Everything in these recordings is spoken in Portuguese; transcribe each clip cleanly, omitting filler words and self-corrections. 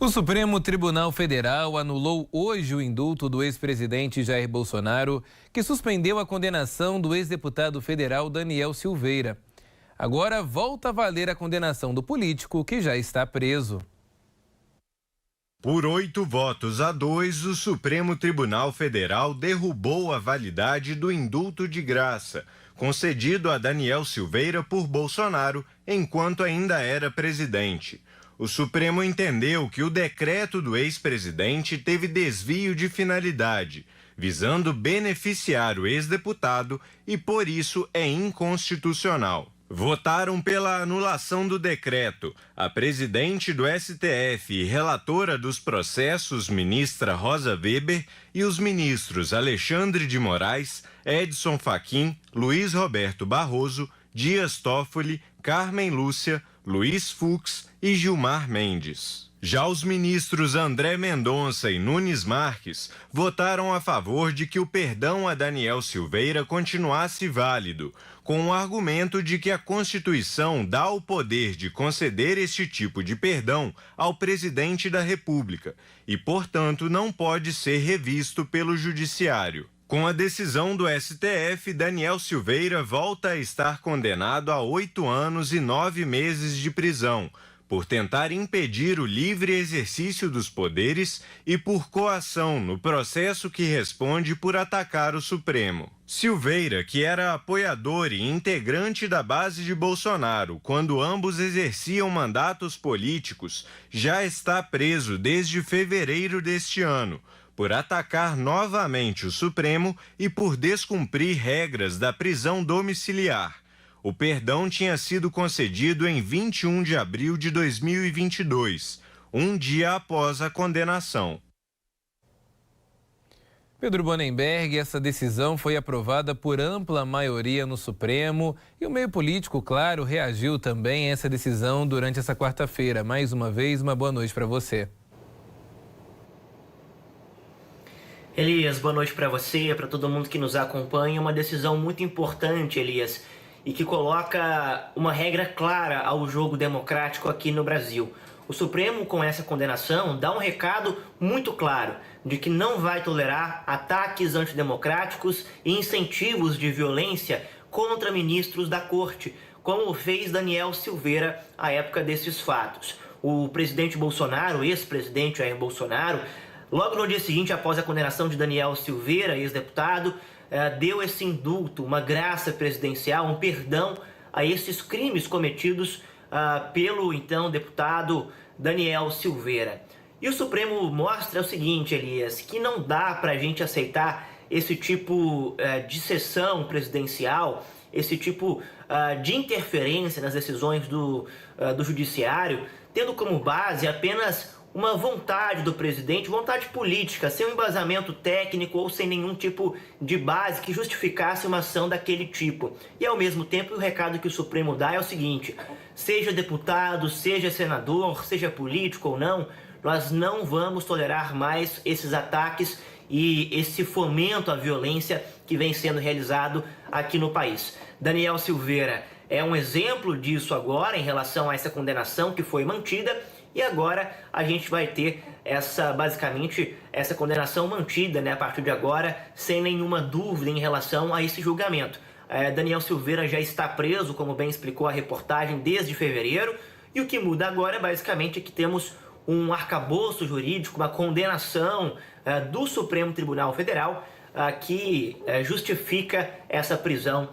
O Supremo Tribunal Federal anulou hoje o indulto do ex-presidente Jair Bolsonaro, que suspendeu a condenação do ex-deputado federal Daniel Silveira. Agora volta a valer a condenação do político que já está preso. Por 8 votos a 2, o Supremo Tribunal Federal derrubou a validade do indulto de graça, concedido a Daniel Silveira por Bolsonaro enquanto ainda era presidente. O Supremo entendeu que o decreto do ex-presidente teve desvio de finalidade, visando beneficiar o ex-deputado e, por isso, é inconstitucional. Votaram pela anulação do decreto a presidente do STF e relatora dos processos, ministra Rosa Weber, e os ministros Alexandre de Moraes, Edson Fachin, Luiz Roberto Barroso, Dias Toffoli, Carmen Lúcia, Luiz Fux e Gilmar Mendes. Já os ministros André Mendonça e Nunes Marques votaram a favor de que o perdão a Daniel Silveira continuasse válido, com o argumento de que a Constituição dá o poder de conceder este tipo de perdão ao presidente da República e, portanto, não pode ser revisto pelo Judiciário. Com a decisão do STF, Daniel Silveira volta a estar condenado a 8 anos e 9 meses de prisão, por tentar impedir o livre exercício dos poderes e por coação no processo que responde por atacar o Supremo. Silveira, que era apoiador e integrante da base de Bolsonaro quando ambos exerciam mandatos políticos, já está preso desde fevereiro deste ano, por atacar novamente o Supremo e por descumprir regras da prisão domiciliar. O perdão tinha sido concedido em 21 de abril de 2022, um dia após a condenação. Pedro Bonenberg, essa decisão foi aprovada por ampla maioria no Supremo e o meio político, claro, reagiu também a essa decisão durante essa quarta-feira. Mais uma vez, uma boa noite para você. Elias, boa noite para você, para todo mundo que nos acompanha. Uma decisão muito importante, Elias, e que coloca uma regra clara ao jogo democrático aqui no Brasil. O Supremo, com essa condenação, dá um recado muito claro de que não vai tolerar ataques antidemocráticos e incentivos de violência contra ministros da Corte, como fez Daniel Silveira à época desses fatos. O presidente Bolsonaro, ex-presidente Jair Bolsonaro, logo no dia seguinte, após a condenação de Daniel Silveira, ex-deputado, deu esse indulto, uma graça presidencial, um perdão a esses crimes cometidos pelo então deputado Daniel Silveira. E o Supremo mostra o seguinte, Elias, que não dá para a gente aceitar esse tipo de sessão presidencial, esse tipo de interferência nas decisões do judiciário, tendo como base apenas uma vontade do presidente, vontade política, sem um embasamento técnico ou sem nenhum tipo de base que justificasse uma ação daquele tipo. E ao mesmo tempo o recado que o Supremo dá é o seguinte: seja deputado, seja senador, seja político ou não, nós não vamos tolerar mais esses ataques e esse fomento à violência que vem sendo realizado aqui no país. Daniel Silveira é um exemplo disso agora em relação a essa condenação que foi mantida. E agora a gente vai ter basicamente essa condenação mantida, né, a partir de agora, sem nenhuma dúvida em relação a esse julgamento. Daniel Silveira já está preso, como bem explicou a reportagem, desde fevereiro. E o que muda agora, basicamente, é que temos um arcabouço jurídico, uma condenação do Supremo Tribunal Federal que justifica essa prisão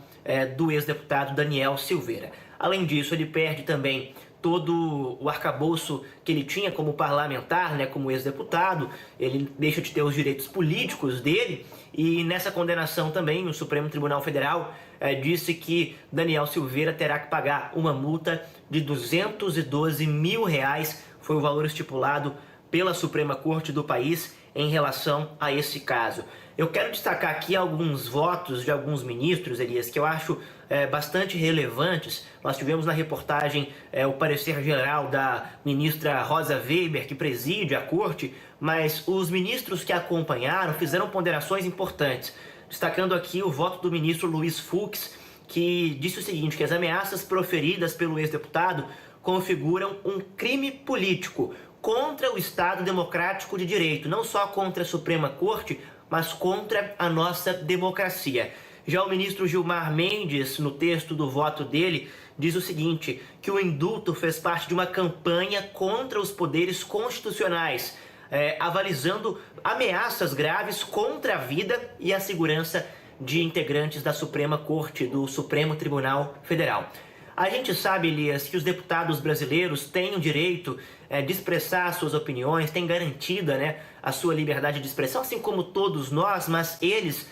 do ex-deputado Daniel Silveira. Além disso, ele perde também todo o arcabouço que ele tinha como parlamentar, né, como ex-deputado. Ele deixa de ter os direitos políticos dele, e nessa condenação também o Supremo Tribunal Federal disse que Daniel Silveira terá que pagar uma multa de R$212 mil, foi o valor estipulado pela Suprema Corte do país em relação a esse caso. Eu quero destacar aqui alguns votos de alguns ministros, Elias, que eu acho bastante relevantes. Nós tivemos na reportagem o parecer geral da ministra Rosa Weber, que preside a corte, mas os ministros que a acompanharam fizeram ponderações importantes, destacando aqui o voto do ministro Luiz Fux, que disse o seguinte, que as ameaças proferidas pelo ex-deputado configuram um crime político, contra o Estado Democrático de Direito, não só contra a Suprema Corte, mas contra a nossa democracia. Já o ministro Gilmar Mendes, no texto do voto dele, diz o seguinte, que o indulto fez parte de uma campanha contra os poderes constitucionais, avalizando ameaças graves contra a vida e a segurança de integrantes da Suprema Corte, do Supremo Tribunal Federal. A gente sabe, Elias, que os deputados brasileiros têm o direito de expressar suas opiniões, têm garantida, a sua liberdade de expressão, assim como todos nós, mas eles,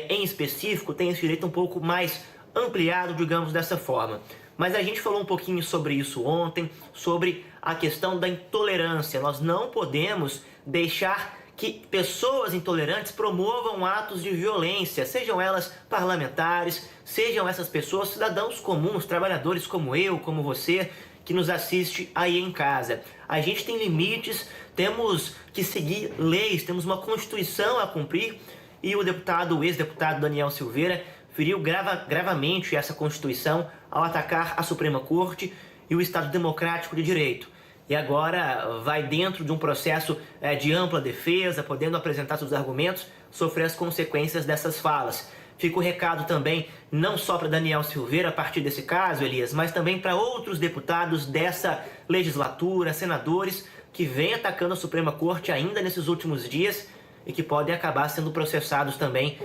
em específico, têm esse direito um pouco mais ampliado, digamos dessa forma. Mas a gente falou um pouquinho sobre isso ontem, sobre a questão da intolerância. Nós não podemos deixar que pessoas intolerantes promovam atos de violência, sejam elas parlamentares, sejam essas pessoas cidadãos comuns, trabalhadores como eu, como você, que nos assiste aí em casa. A gente tem limites, temos que seguir leis, temos uma Constituição a cumprir e o ex-deputado Daniel Silveira feriu gravemente essa Constituição ao atacar a Suprema Corte e o Estado Democrático de Direito. E agora vai dentro de um processo de ampla defesa, podendo apresentar seus argumentos, sofrer as consequências dessas falas. Fica o recado também, não só para Daniel Silveira a partir desse caso, Elias, mas também para outros deputados dessa legislatura, senadores, que vêm atacando a Suprema Corte ainda nesses últimos dias e que podem acabar sendo processados também,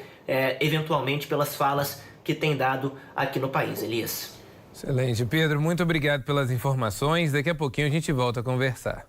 eventualmente, pelas falas que têm dado aqui no país. Elias. Excelente. Pedro, muito obrigado pelas informações. Daqui a pouquinho a gente volta a conversar.